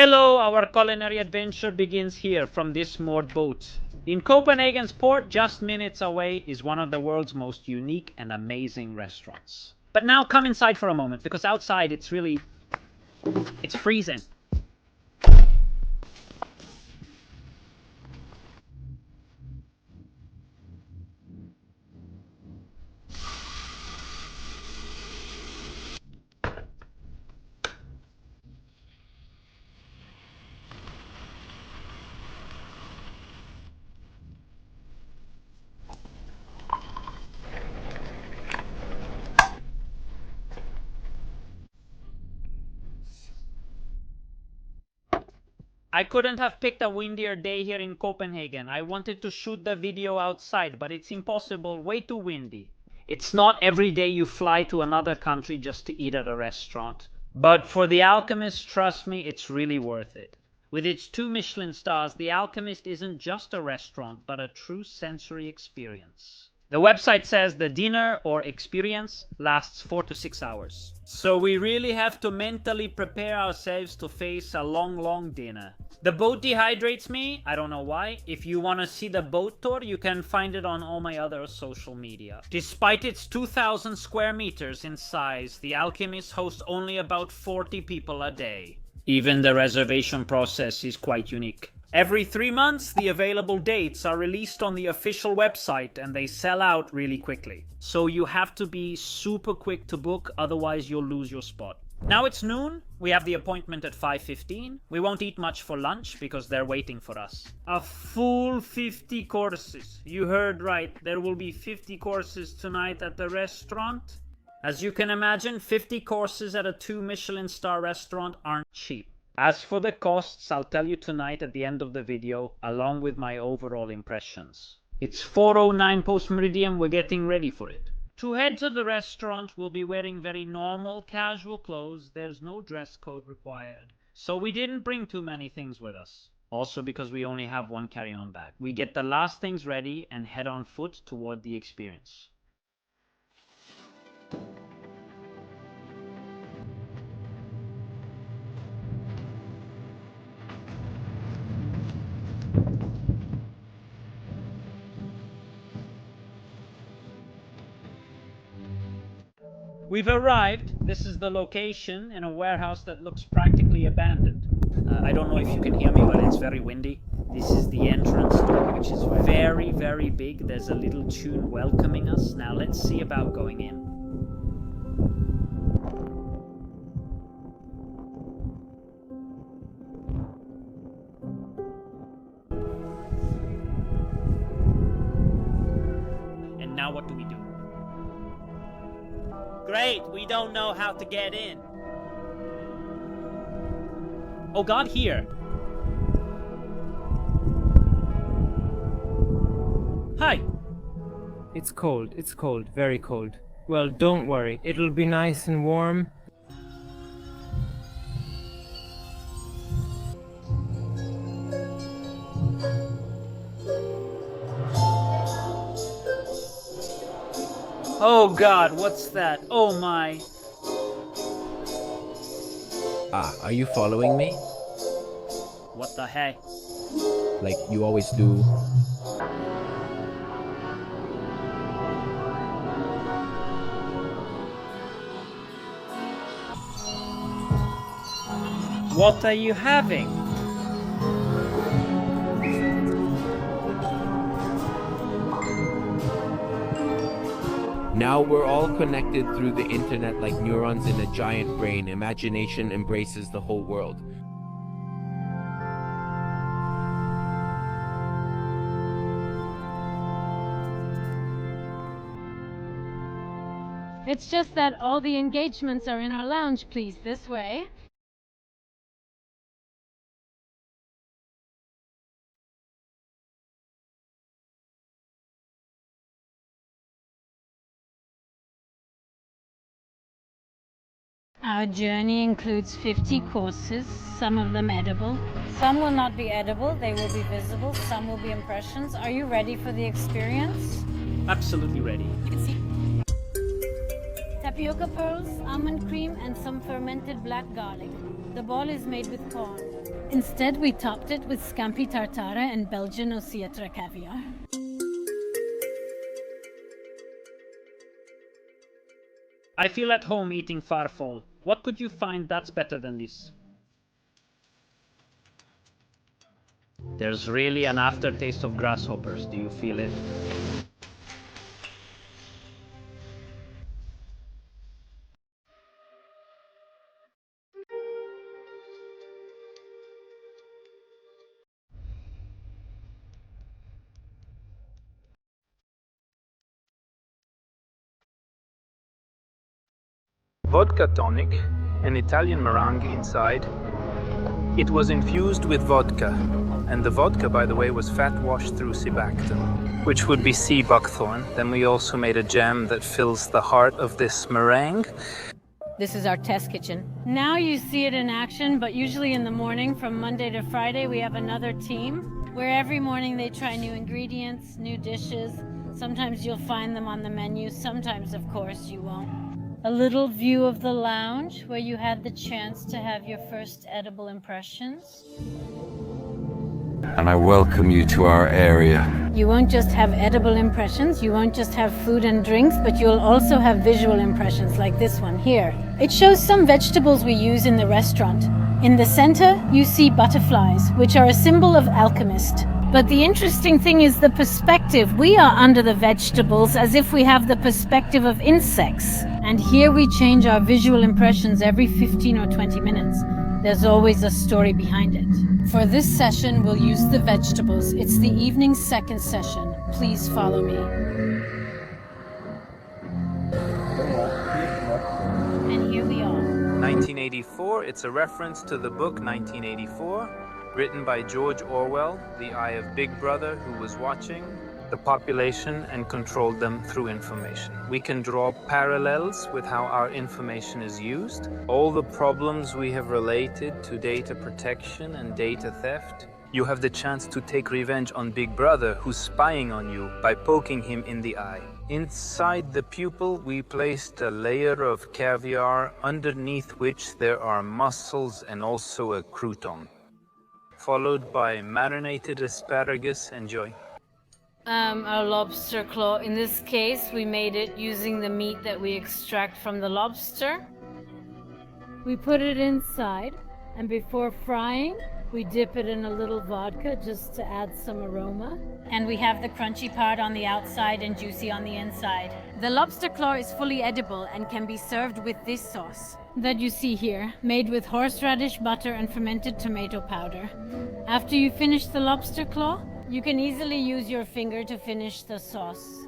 Hello, our culinary adventure begins here from this moored boat. In Copenhagen's port, just minutes away, is one of the world's most unique and amazing restaurants. But now come inside for a moment, because outside it's freezing. I couldn't have picked a windier day here in Copenhagen. I wanted to shoot the video outside, but it's impossible, way too windy. It's not every day you fly to another country just to eat at a restaurant. But for the Alchemist, trust me, it's really worth it. With its 2 Michelin stars, the Alchemist isn't just a restaurant, but a true sensory experience. The website says the dinner or experience lasts 4 to 6 hours. So we really have to mentally prepare ourselves to face a long dinner. The boat dehydrates me, I don't know why. If you want to see the boat tour, you can find it on all my other social media. Despite its 2,000 square meters in size, the Alchemist hosts only about 40 people a day. Even the reservation process is quite unique. Every 3 months, the available dates are released on the official website and they sell out really quickly. So you have to be super quick to book, otherwise you'll lose your spot. Now it's noon, we have the appointment at 5:15. We won't eat much for lunch because they're waiting for us. A full 50 courses. You heard right, there will be 50 courses tonight at the restaurant. As you can imagine, 50 courses at a 2 Michelin star restaurant aren't cheap. As for the costs, I'll tell you tonight at the end of the video, along with my overall impressions. It's 4:09 post-meridian, we're getting ready for it. To head to the restaurant, we'll be wearing very normal, casual clothes. There's no dress code required. So we didn't bring too many things with us. Also because we only have one carry-on bag. We get the last things ready and head on foot toward the experience. We've arrived. This is the location in a warehouse that looks practically abandoned. I don't know if you can hear me, but it's very windy. This is the entrance door, which is very big. There's a little tune welcoming us. Now let's see about going in. And now what do we do? Great, we don't know how to get in. Oh God, here. Hi. It's cold, very cold. Well, don't worry, it'll be nice and warm. Oh God, what's that? Oh my. Are you following me? What the heck? Like you always do? What are you having? Now we're all connected through the internet like neurons in a giant brain. Imagination embraces the whole world. It's just that all the engagements are in our lounge, please, this way. Our journey includes 50 courses, some of them edible. Some will not be edible, they will be visible, some will be impressions. Are you ready for the experience? Absolutely ready. You can see tapioca pearls, almond cream, and some fermented black garlic. The ball is made with corn. Instead, we topped it with scampi tartare and Belgian Osietra caviar. I feel at home eating farfalle. What could you find that's better than this? There's really an aftertaste of grasshoppers. Do you feel it? Vodka tonic, an Italian meringue inside. It was infused with vodka, and the vodka, by the way, was fat washed through cibactin, which would be sea buckthorn. Then we also made a jam that fills the heart of this meringue. This is our test kitchen. Now you see it in action, but usually in the morning from Monday to Friday we have another team where every morning they try new ingredients, new dishes. Sometimes you'll find them on the menu, sometimes of course you won't. A little view of the lounge where you had the chance to have your first edible impressions. And I welcome you to our area. You won't just have edible impressions, you won't just have food and drinks, but you'll also have visual impressions like this one here. It shows some vegetables we use in the restaurant. In the center, you see butterflies, which are a symbol of Alchemist. But the interesting thing is the perspective. We are under the vegetables as if we have the perspective of insects. And here we change our visual impressions every 15 or 20 minutes. There's always a story behind it. For this session, we'll use the vegetables. It's the evening's second session. Please follow me. And here we are. 1984, it's a reference to the book 1984, written by George Orwell, the eye of Big Brother who was watching the population and controlled them through information. We can draw parallels with how our information is used. All the problems we have related to data protection and data theft. You have the chance to take revenge on Big Brother who's spying on you by poking him in the eye. Inside the pupil, we placed a layer of caviar underneath which there are mussels and also a crouton, followed by marinated asparagus. Enjoy. Our lobster claw. In this case, we made it using the meat that we extract from the lobster. We put it inside, and before frying, we dip it in a little vodka just to add some aroma. And we have the crunchy part on the outside and juicy on the inside. The lobster claw is fully edible and can be served with this sauce that you see here, made with horseradish butter and fermented tomato powder. After you finish the lobster claw, you can easily use your finger to finish the sauce.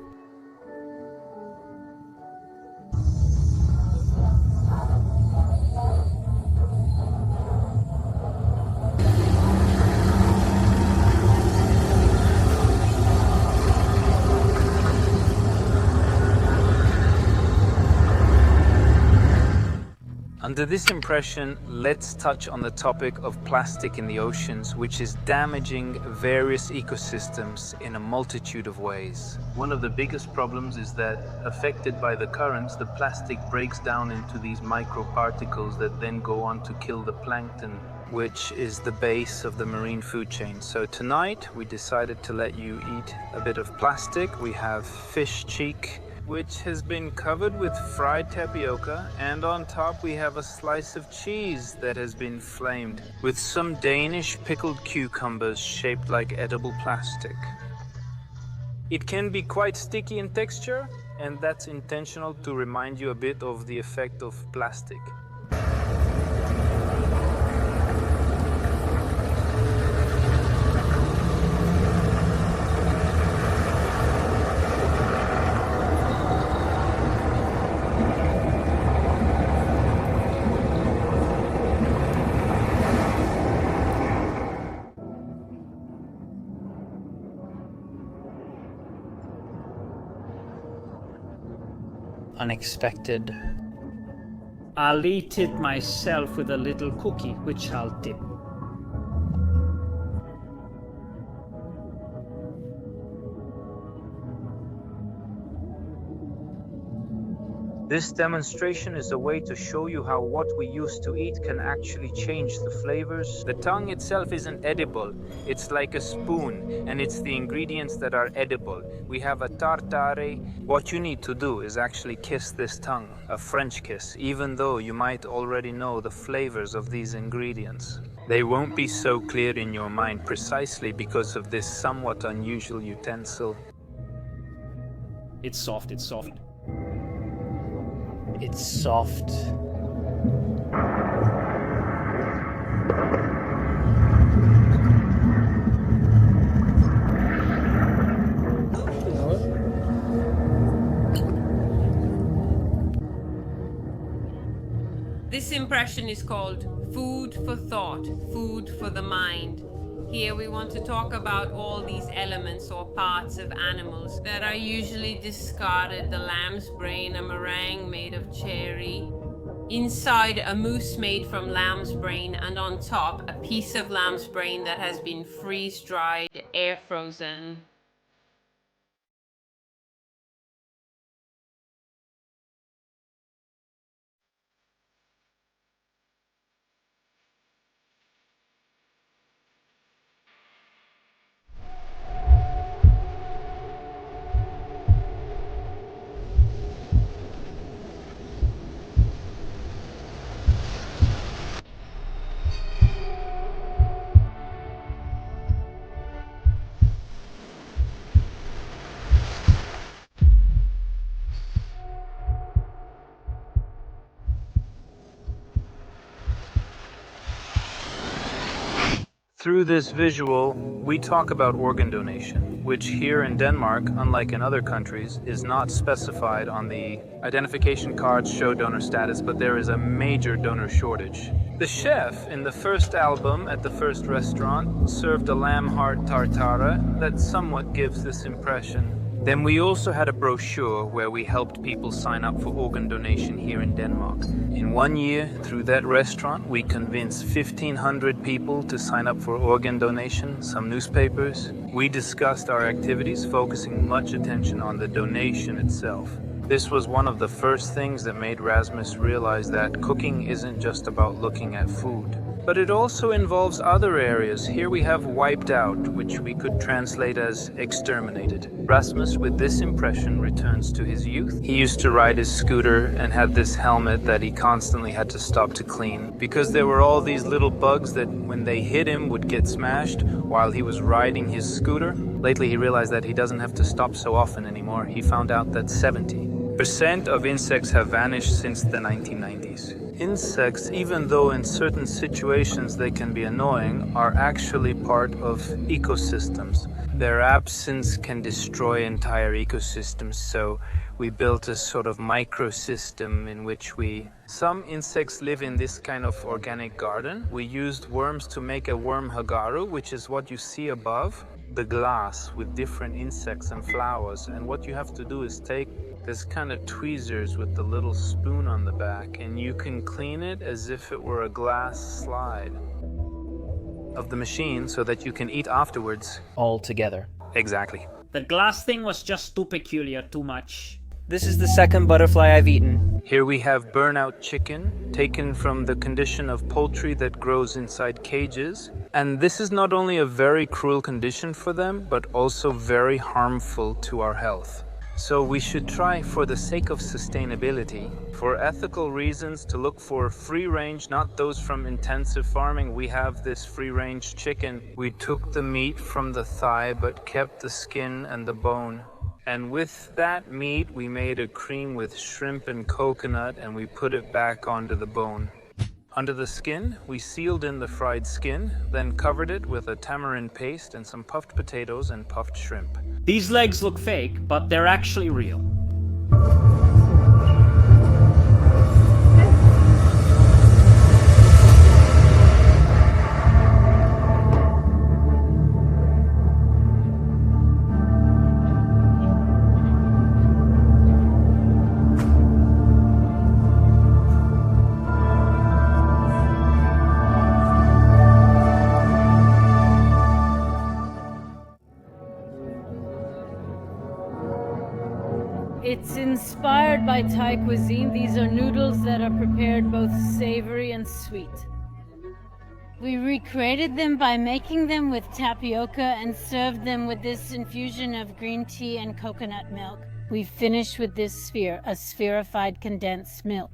Under this impression, let's touch on the topic of plastic in the oceans, which is damaging various ecosystems in a multitude of ways. One of the biggest problems is that, affected by the currents, the plastic breaks down into these microparticles that then go on to kill the plankton, which is the base of the marine food chain. So tonight, we decided to let you eat a bit of plastic. We have fish cheek, which has been covered with fried tapioca, and on top we have a slice of cheese that has been flamed with some Danish pickled cucumbers shaped like edible plastic. It can be quite sticky in texture, and that's intentional to remind you a bit of the effect of plastic. Unexpected. I'll eat it myself with a little cookie, which I'll dip. This demonstration is a way to show you how what we used to eat can actually change the flavors. The tongue itself isn't edible. It's like a spoon, and it's the ingredients that are edible. We have a tartare. What you need to do is actually kiss this tongue, a French kiss, even though you might already know the flavors of these ingredients. They won't be so clear in your mind precisely because of this somewhat unusual utensil. It's soft, it's soft. It's soft. This impression is called food for thought, food for the mind. Here we want to talk about all these elements or parts of animals that are usually discarded. The lamb's brain, a meringue made of cherry. Inside, a mousse made from lamb's brain, and on top, a piece of lamb's brain that has been freeze-dried, air frozen. Through this visual, we talk about organ donation, which here in Denmark, unlike in other countries, is not specified on the identification cards show donor status, but there is a major donor shortage. The chef in the first album at the first restaurant served a lamb heart tartare that somewhat gives this impression. Then we also had a brochure where we helped people sign up for organ donation here in Denmark. In 1 year, through that restaurant, we convinced 1,500 people to sign up for organ donation, some newspapers. We discussed our activities, focusing much attention on the donation itself. This was one of the first things that made Rasmus realize that cooking isn't just about looking at food. But it also involves other areas. Here we have wiped out, which we could translate as exterminated. Rasmus, with this impression, returns to his youth. He used to ride his scooter and had this helmet that he constantly had to stop to clean, because there were all these little bugs that when they hit him would get smashed while he was riding his scooter. Lately he realized that he doesn't have to stop so often anymore. He found out that 70% of insects have vanished since the 1990s. Insects, even though in certain situations they can be annoying, are actually part of ecosystems. Their absence can destroy entire ecosystems, so we built a sort of microsystem in which some insects live in this kind of organic garden. We used worms to make a worm hagaru, which is what you see above the glass with different insects and flowers. And what you have to do is take this kind of tweezers with the little spoon on the back, and you can clean it as if it were a glass slide of the machine so that you can eat afterwards. All together. Exactly. The glass thing was just too peculiar, too much. This is the second butterfly I've eaten. Here we have burnout chicken, taken from the condition of poultry that grows inside cages. And this is not only a very cruel condition for them, but also very harmful to our health. So we should try, for the sake of sustainability, for ethical reasons, to look for free range, not those from intensive farming. We have this free range chicken. We took the meat from the thigh, but kept the skin and the bone. And with that meat, we made a cream with shrimp and coconut, and we put it back onto the bone. Under the skin, we sealed in the fried skin, then covered it with a tamarind paste and some puffed potatoes and puffed shrimp. These legs look fake, but they're actually real. It's inspired by Thai cuisine. These are noodles that are prepared both savory and sweet. We recreated them by making them with tapioca and served them with this infusion of green tea and coconut milk. We finished with this sphere, a spherified condensed milk.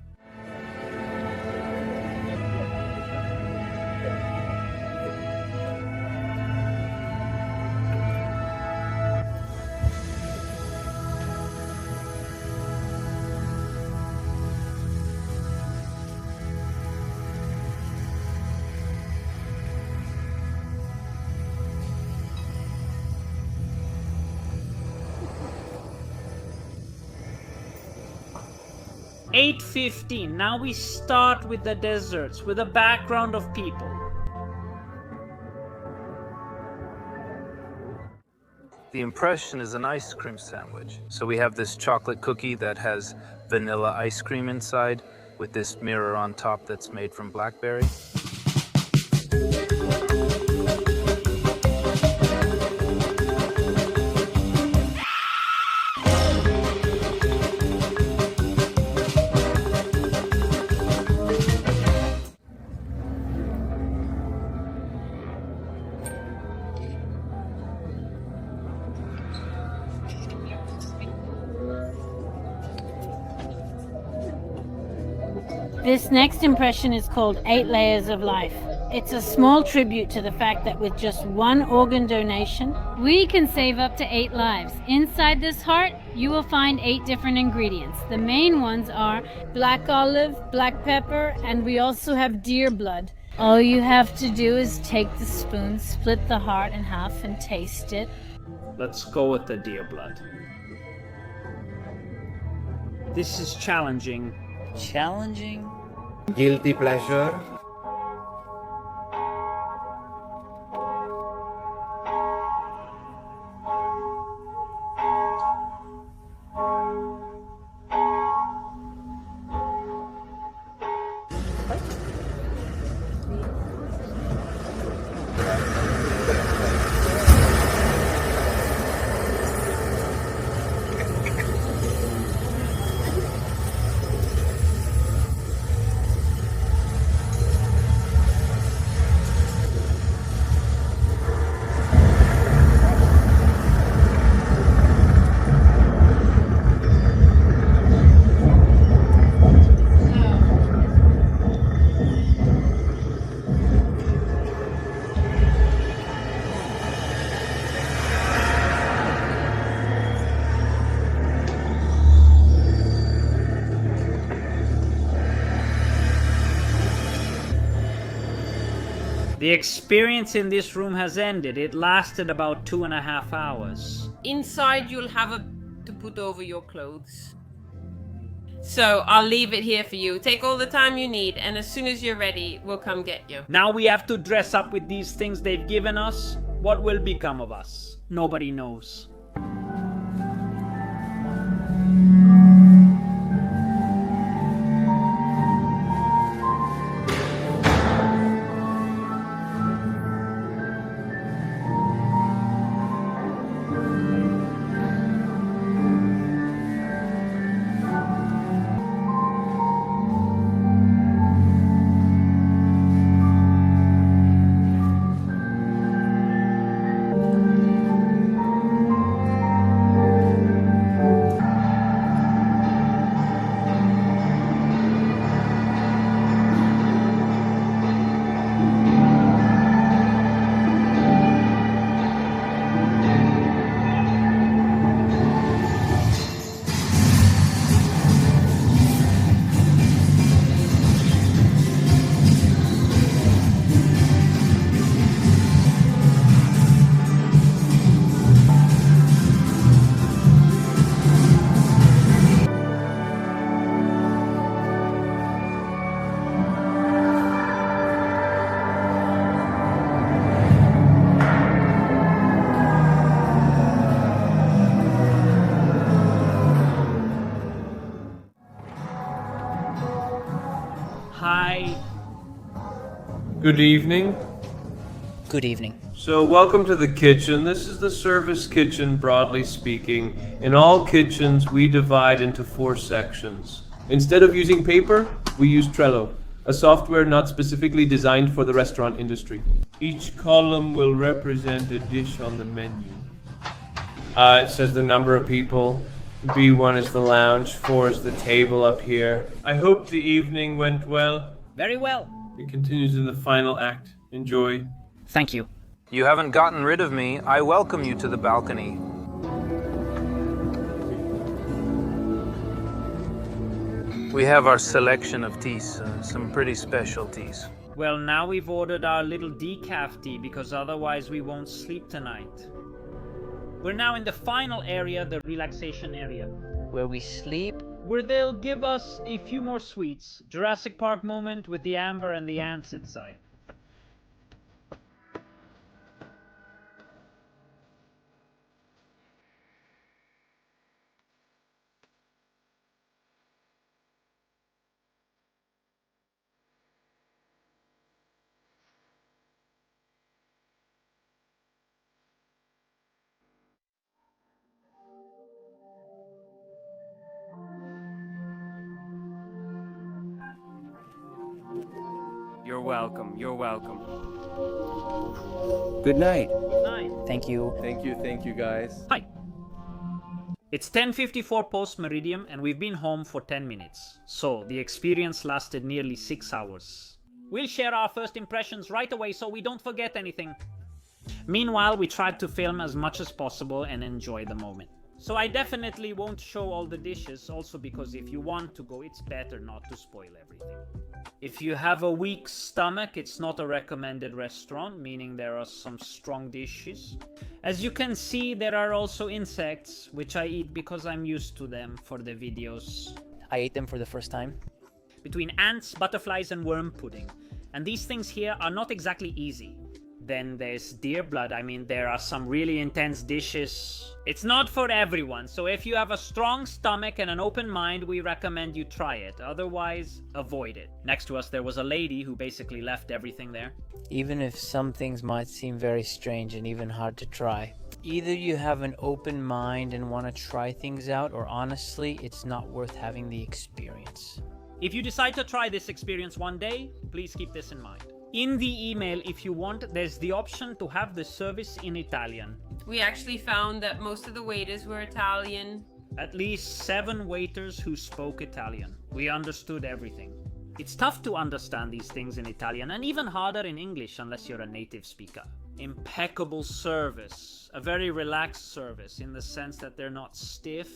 (8:15). Now we start with the desserts, with a background of people. The impression is an ice cream sandwich. So we have this chocolate cookie that has vanilla ice cream inside with this mirror on top that's made from blackberry. This next impression is called 8 Layers of Life. It's a small tribute to the fact that with just one organ donation, we can save up to 8 lives. Inside this heart, you will find 8 different ingredients. The main ones are black olive, black pepper, and we also have deer blood. All you have to do is take the spoon, split the heart in half, and taste it. Let's go with the deer blood. This is challenging. Challenging? Guilty pleasure. The experience in this room has ended. It lasted about 2.5 hours. Inside, you'll have to put over your clothes. So I'll leave it here for you. Take all the time you need, and as soon as you're ready, we'll come get you. Now we have to dress up with these things they've given us. What will become of us? Nobody knows. Good evening. Good evening. So, welcome to the kitchen. This is the service kitchen, broadly speaking. In all kitchens, we divide into 4 sections. Instead of using paper, we use Trello, a software not specifically designed for the restaurant industry. Each column will represent a dish on the menu. It says the number of people. B1 is the lounge, 4 is the table up here. I hope the evening went well. Very well. It continues in the final act. Enjoy. Thank you. You haven't gotten rid of me. I welcome you to the balcony. We have our selection of teas, some pretty special teas. Well, now we've ordered our little decaf tea because otherwise we won't sleep tonight. We're now in the final area, the relaxation area, Where we sleep? where they'll give us a few more sweets. Jurassic Park moment with the amber and the ants inside. You're welcome, you're welcome. Good night. Good night. Thank you. Thank you guys. Hi. It's 10:54 post meridium and we've been home for 10 minutes. So the experience lasted nearly 6 hours. We'll share our first impressions right away so we don't forget anything. Meanwhile, we tried to film as much as possible and enjoy the moment. So I definitely won't show all the dishes, also because if you want to go, it's better not to spoil everything. If you have a weak stomach, it's not a recommended restaurant, meaning there are some strong dishes. As you can see, there are also insects, which I eat because I'm used to them for the videos. I ate them for the first time. Between ants, butterflies and worm pudding. And these things here are not exactly easy. Then there's deer blood. I mean, there are some really intense dishes. It's not for everyone, so if you have a strong stomach and an open mind, we recommend you try it. Otherwise, avoid it. Next to us, there was a lady who basically left everything there. Even if some things might seem very strange and even hard to try. Either you have an open mind and want to try things out, or honestly, it's not worth having the experience. If you decide to try this experience one day, please keep this in mind. In the email, if you want, there's the option to have the service in Italian. We actually found that most of the waiters were Italian. At least 7 waiters who spoke Italian. We understood everything. It's tough to understand these things in Italian, and even harder in English unless you're a native speaker. Impeccable service. A very relaxed service in the sense that they're not stiff,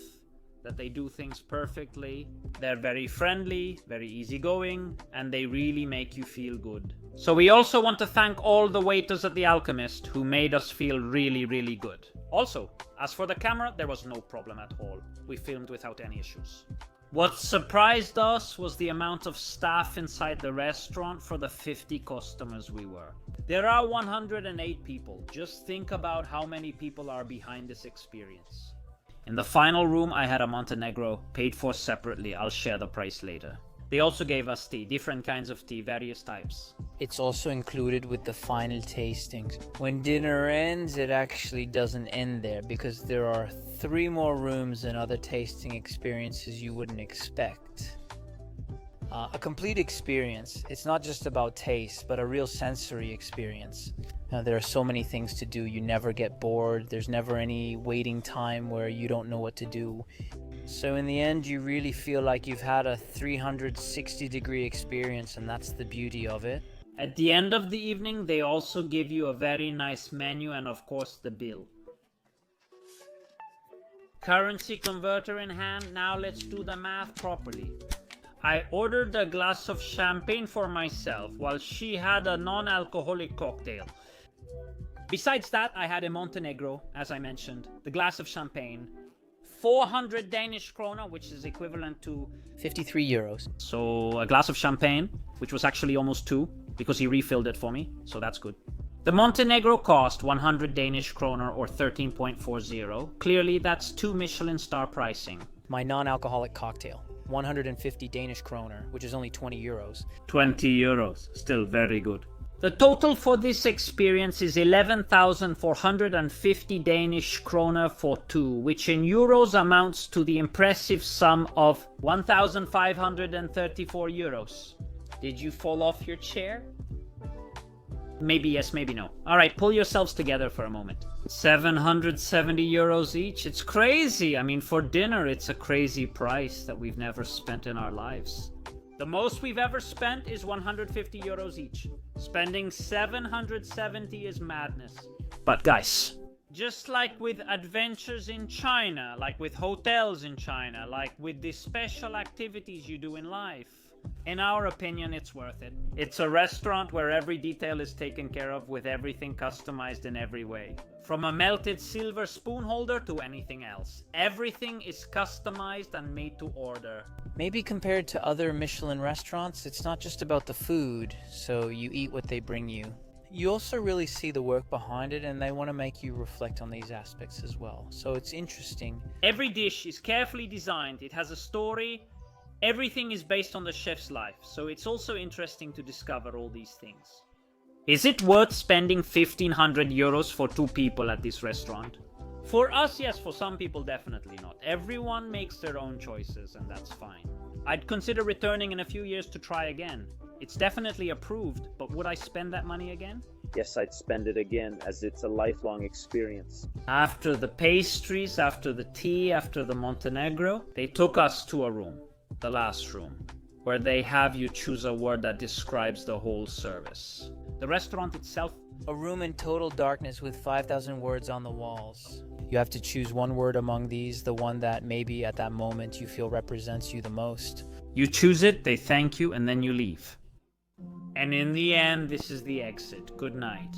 that they do things perfectly. They're very friendly, very easygoing, and they really make you feel good. So we also want to thank all the waiters at the Alchemist who made us feel really, really good. Also, as for the camera, there was no problem at all. We filmed without any issues. What surprised us was the amount of staff inside the restaurant for the 50 customers we were. There are 108 people. Just think about how many people are behind this experience. In the final room, I had a Montenegro, paid for separately. I'll share the price later. They also gave us tea, different kinds of tea, various types. It's also included with the final tastings. When dinner ends, it actually doesn't end there because there are 3 more rooms and other tasting experiences you wouldn't expect. A complete experience. It's not just about taste, but a real sensory experience. Now, there are so many things to do. You never get bored. There's never any waiting time where you don't know what to do. So in the end, you really feel like you've had a 360-degree experience, and that's the beauty of it. At the end of the evening, they also give you a very nice menu and of course the bill. Currency converter in hand, now let's do the math properly. I ordered a glass of champagne for myself, while she had a non-alcoholic cocktail. Besides that, I had a Montenegro, as I mentioned, the glass of champagne, 400 Danish kroner, which is equivalent to 53 euros. So a glass of champagne, which was actually almost 2, because he refilled it for me, so that's good. The Montenegro cost 100 Danish kroner or 13.40. Clearly, that's 2 Michelin star pricing. My non-alcoholic cocktail, 150 Danish kroner, which is only 20 euros. 20 euros, still very good. The total for this experience is 11,450 Danish kroner for two, which in euros amounts to the impressive sum of 1,534 euros. Did you fall off your chair? Maybe yes, maybe no. Alright, pull yourselves together for a moment. 770 euros each? It's crazy! I mean, for dinner, it's a crazy price that we've never spent in our lives. The most we've ever spent is 150 euros each. Spending 770 is madness. But guys, just like with adventures in China, like with hotels in China, like with the special activities you do in life, in our opinion, it's worth it. It's a restaurant where every detail is taken care of with everything customized in every way. From a melted silver spoon holder to anything else. Everything is customized and made to order. Maybe compared to other Michelin restaurants, it's not just about the food, so you eat what they bring you. You also really see the work behind it, and they want to make you reflect on these aspects as well. So it's interesting. Every dish is carefully designed. It has a story. Everything is based on the chef's life, so it's also interesting to discover all these things. Is it worth spending 1,500 euros for two people at this restaurant? For us, yes. For some people, definitely not. Everyone makes their own choices, and that's fine. I'd consider returning in a few years to try again. It's definitely approved, but would I spend that money again? Yes, I'd spend it again, as it's a lifelong experience. After the pastries, after the tea, after the Montenegro, they took us to a room. The last room, where they have you choose a word that describes the whole service. The restaurant itself? A room in total darkness with 5,000 words on the walls. You have to choose one word among these, the one that maybe at that moment you feel represents you the most. You choose it, they thank you, and then you leave. And in the end, this is the exit. Good night.